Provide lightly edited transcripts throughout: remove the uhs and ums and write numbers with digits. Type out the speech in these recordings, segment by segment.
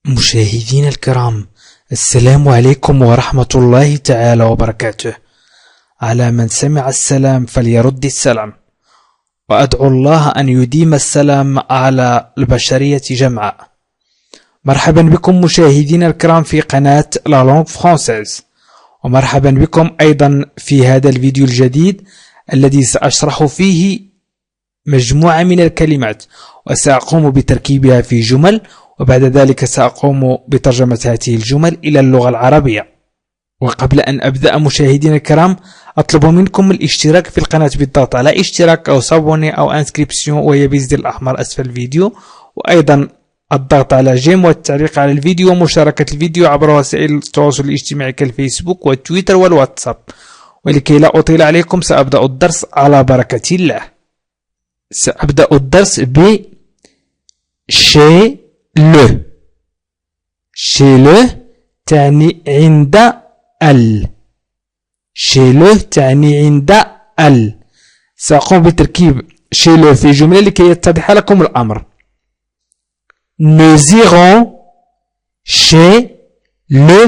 مشاهدينا الكرام، السلام عليكم ورحمة الله تعالى وبركاته. على من سمع السلام فليرد السلام، وأدعو الله أن يديم السلام على البشرية جمعاء. مرحبا بكم مشاهدينا الكرام في قناة لا لونغ فرانسيز، ومرحبا بكم أيضا في هذا الفيديو الجديد الذي سأشرح فيه مجموعة من الكلمات، وسأقوم بتركيبها في جمل، وبعد ذلك سأقوم بترجمة هذه الجمل إلى اللغة العربية. وقبل أن أبدأ مشاهدينا الكرام، أطلب منكم الاشتراك في القناة بالضغط على اشتراك أو صابوني أو انسكريبسيون، وهي بالزر الأحمر أسفل الفيديو، وأيضا الضغط على جيم والتعليق على الفيديو ومشاركة الفيديو عبر وسائل التواصل الاجتماعي كالفيسبوك والتويتر والواتساب. ولكي لا أطيل عليكم سأبدأ الدرس على بركة الله. سأبدأ الدرس ب chez le. chez le تعني عند ال. chez le تعني عند ال. سأقوم بتركيب chez le في جملة لكي يتضح لكم الأمر. Nous irons chez le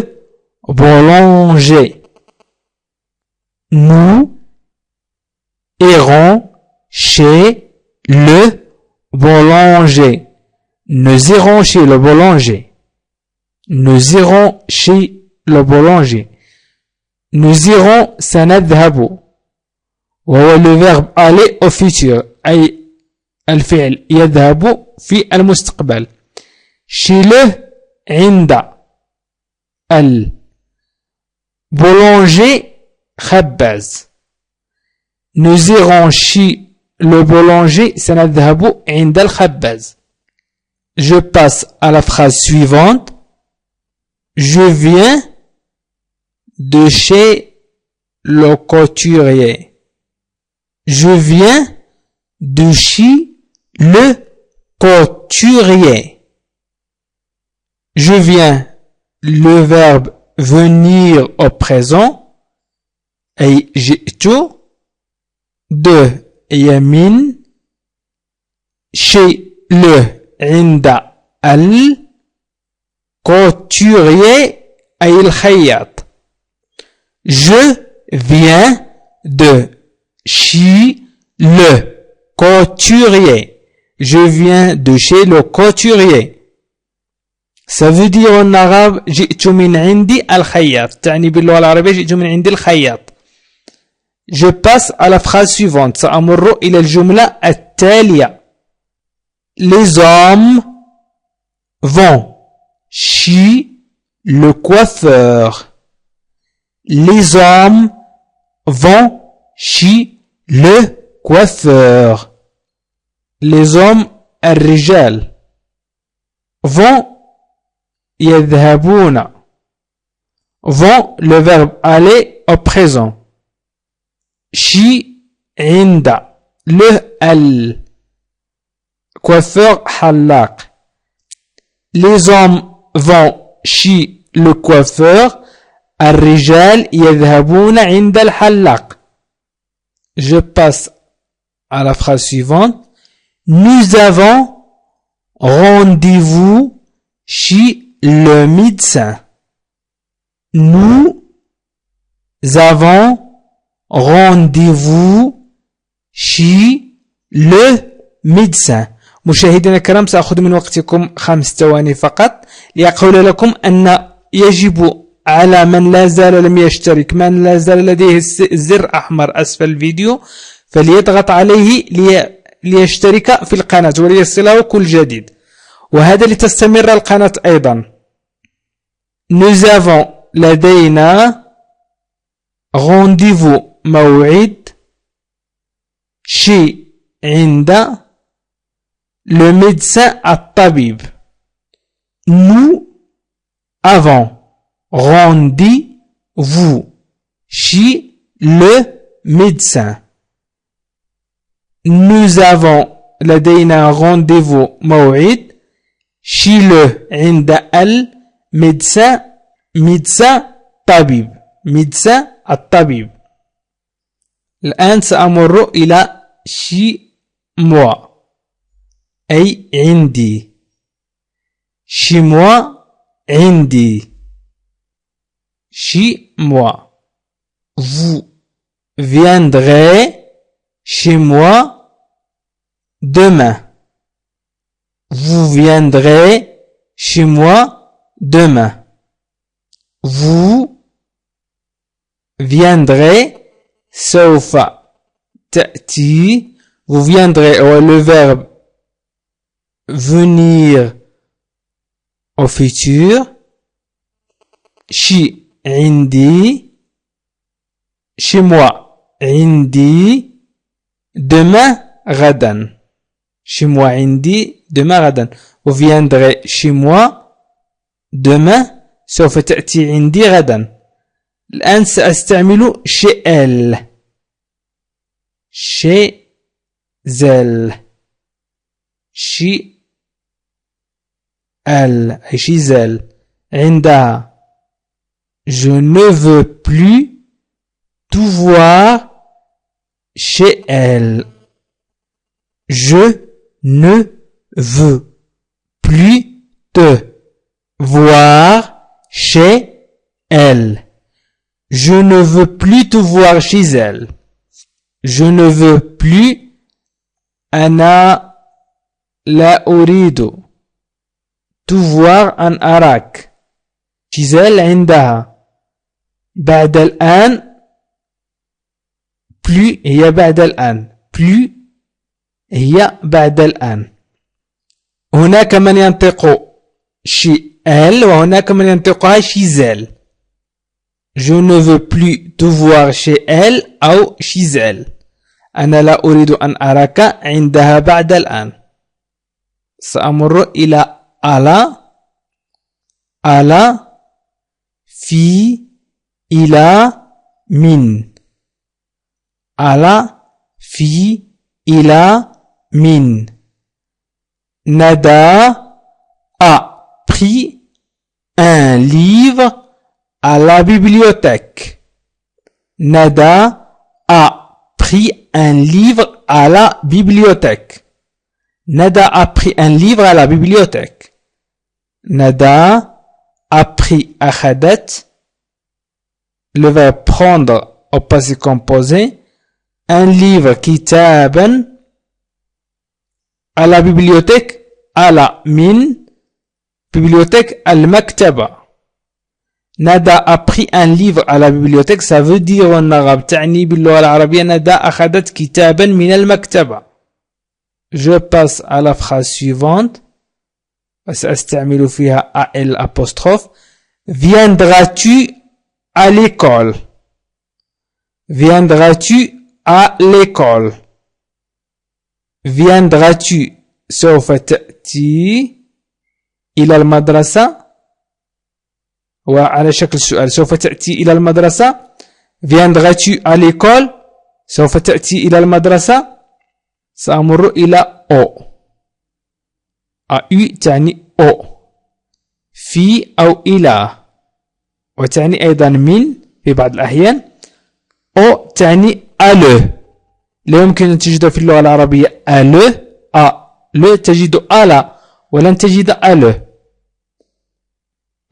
boulanger. Nous irons chez le boulanger. Nous irons chez le boulanger. Nous irons chez le boulanger. Nous irons سنذهب، وهو le verbe aller au futur، أي الفعل يذهب في المستقبل. chez le عند ال. boulanger خباز. Nous irons chez le boulanger سنذهب عند الخباز. Je passe à la phrase suivante. Je viens de chez le couturier. Je viens de chez le couturier. Je viens, le verbe venir au présent, أي جئت. de يمين. chez le عند ال. couturier أي الخياط. je viens de chez le couturier. Je viens de chez le couturier. Ça veut dire en arabe جئت من عند الخياط، تعني باللغة العربية جئت من عند الخياط. Je passe à la phrase suivante. سأمر إلى الجملة التالية. Les hommes vont chez le coiffeur. Les hommes vont chez le coiffeur. Les hommes الرجال vont يذهبون. vont le verbe aller au présent. chez عند le ال. coiffeur حلاق. les hommes vont chez le coiffeur. الرجال يذهبون عند الحلاق. Je passe à la phrase suivante. Nous avons rendez-vous chez le médecin. Nous avons rendez-vous chez le médecin. مشاهدينا الكرام، سأخذ من وقتكم 5 ثواني فقط لأقول لكم أن يجب على من لا زال لم يشترك، من لا زال لديه زر أحمر أسفل الفيديو، فليضغط عليه ليشترك في القناة وليصله كل جديد، وهذا لتستمر القناة أيضا. Nous avons لدينا rendez-vous موعد chez عند le médecin الطبيب. Nous avons rendez-vous chez le médecin. Nous avons لدينا rendez-vous موعد chez le عند الميدسان. médecin طبيب. médecin الطبيب. الآن سأمر إلى chez moi أي عندي. chez moi عندي. Chez moi. Vous viendrez chez moi demain. Vous viendrez chez moi demain. Vous viendrez سوف تأتي. Vous viendrez le verbe venir au futur. Chez عندي chez moi عندي demain غدا. Chez moi عندي demain غدا. Vous viendrez chez moi demain. سوف تأتي عندي غدا. الآن سأستعمل chez elle. chez elle. chez elle. أي chez elle. عندها. Je ne veux plus te voir chez elle. Je ne veux plus te voir chez elle. Je ne veux plus te voir chez elle. Je ne veux plus. أنا لا أريد te voir أن أراك. chez elle عندها. بعد الآن plus هي بعد الآن. plus هي بعد الآن. هناك من ينطق chez elle وهناك من ينطقها chez elle. Je ne veux plus te voir chez elle أو chez elle. أنا لا أريد أن أراك عندها بعد الآن. سأمر إلى على في إلى من. على في إلى من. Nada a pris un livre à la bibliothèque. Nada a pris un livre à la bibliothèque. Nada a pris un livre à la bibliothèque. Nada a pris أخذت. Le verbe prendre au passé composé. Un livre كتابا à la bibliothèque. à la min bibliothèque المكتبة. Nada a pris un livre à la bibliothèque. Ça veut dire en arabe تعني باللغة العربية ندا أخذت كتابا من المكتبة. Je passe à la phrase suivante. سأستعمل فيها AL apostrophe. Viendras-tu à l'école? Viendras-tu à l'école? Viendras-tu سوف تأتي إلى المدرسة. وعلى شكل سؤال سوف تأتي إلى المدرسة. Viendras-tu à l'école? سوف تأتي إلى المدرسة. سأمر إلى أو. أو تعني أو. في أو إلى. وتعني أيضا من في بعض الأحيان. أو تعني أله. لا يمكن أن تجد في اللغة العربية أله له تجد ألا ولن تجد أله.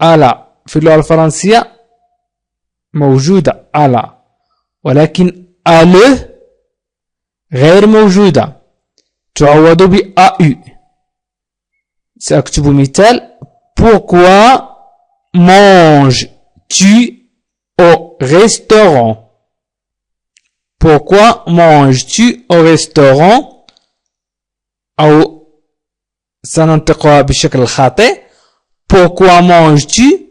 ألا في اللغة الفرنسية موجودة ألا ولكن أله غير موجودة تعوض بأو. سأكتب مثال. Pourquoi manges-tu au restaurant? Pourquoi manges-tu au restaurant? أو سننطقها بالشكل الخاطئ. Pourquoi manges-tu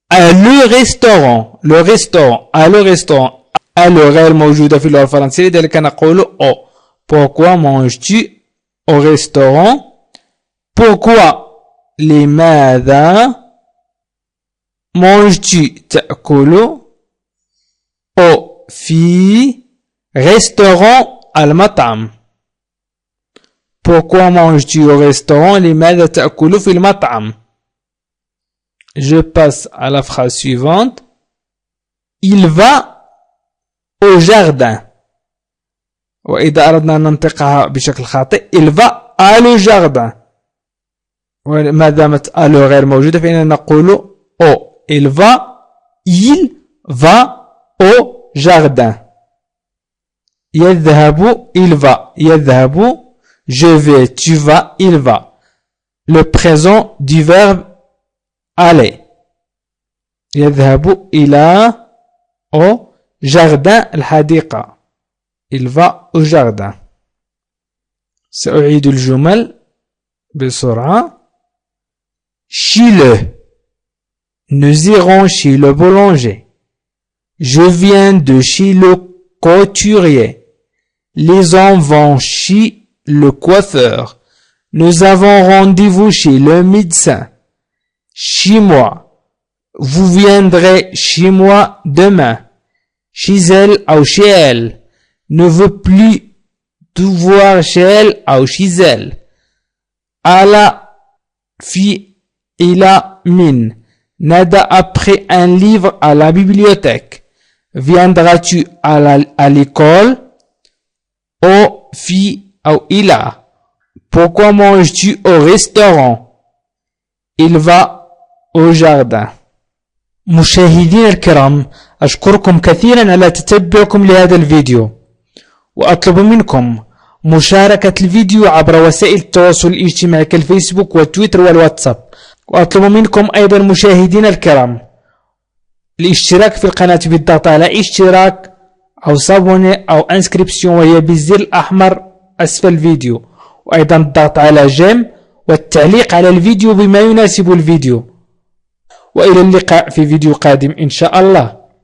à le restaurant? Le restaurant à le restaurant. à le غير موجودة في اللغة الفرنسية لذلك نقول au. Pourquoi manges-tu au restaurant? Pourquoi لماذا manges-tu تأكل au في restaurant المطعم. Pourquoi manges-tu au restaurant? لماذا تأكل في المطعم. Je passe à la phrase suivante. Il va au jardin. وإذا أردنا أن ننطقها بشكل خاطئ il va à le jardin. وما دامت à le غير موجودة فإننا نقول au. Il va au jardin. يذهب, il va. يذهب, je vais, tu vas, il va. Le présent du verbe aller. يذهب إلى au jardin الحديقة. Il va au jardin. سأعيد الجمل بسرعة. Chez le. Nous irons chez le boulanger. Je viens de chez le couturier. Les hommes vont chez le coiffeur. Nous avons rendez-vous chez le médecin. Chez moi. Vous viendrez chez moi demain. Chez elle ou chez elle. Ne veut plus te voir chez elle ou chez elle. Ala fi ila min. Nada a pris un livre à la bibliothèque. Viendras-tu à l'école? Au fi ou ila. Pourquoi manges-tu au restaurant? Il va au jardin. مشاهدينا الكرام، أشكركم كثيرا على تتبعكم لهذا الفيديو، وأطلب منكم مشاركة الفيديو عبر وسائل التواصل الاجتماعي كالفيسبوك والتويتر والواتساب. وأطلب منكم أيضا مشاهدينا الكرام الاشتراك في القناة بالضغط على اشتراك أو صابوني أو انسكريبسيون وهي بالزر الأحمر أسفل الفيديو، وأيضا الضغط على جيم والتعليق على الفيديو بما يناسب الفيديو. وإلى اللقاء في فيديو قادم إن شاء الله.